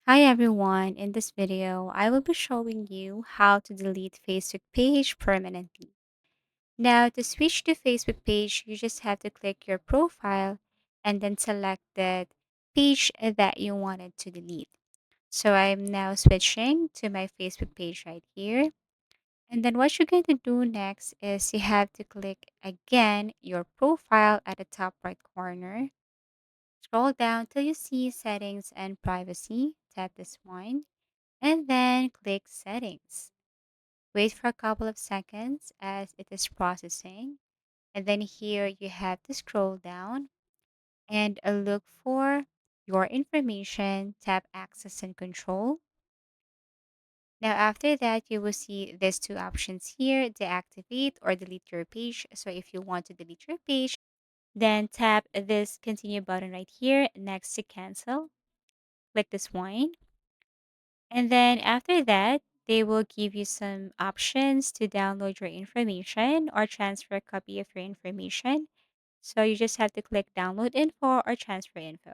Hi everyone, in this video, I will be showing you how to delete Facebook page permanently. Now, to switch to Facebook page, you just have to click your profile and then select the page that you wanted to delete. So I'm now switching to my Facebook page right here. And then what you're going to do next is you have to click again your profile at the top right corner. Scroll down till you see settings and privacy. Tap this one and then click settings. Wait for a couple of seconds as it is processing. And then here you have to scroll down and look for your information, tap access and control. Now after that, you will see these two options here, deactivate or delete your page. So if you want to delete your page, then tap this continue button right here next to cancel. Click this one. And then after that, they will give you some options to download your information or transfer a copy of your information. So you just have to click download info or transfer info.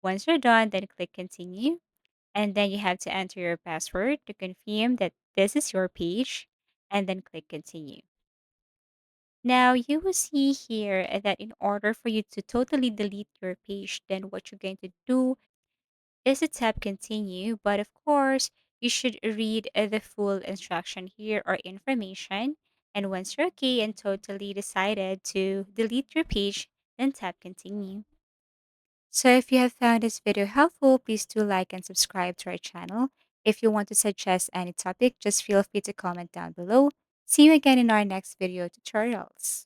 Once you're done, then click continue. And then you have to enter your password to confirm that this is your page and then click continue. Now you will see here that in order for you to totally delete your page, then what you're going to do is to tap continue, but of course, you should read the full instruction here or information. And once you're okay and totally decided to delete your page, then tap continue. So if you have found this video helpful, please do like and subscribe to our channel. If you want to suggest any topic, just feel free to comment down below. See you again in our next video tutorials.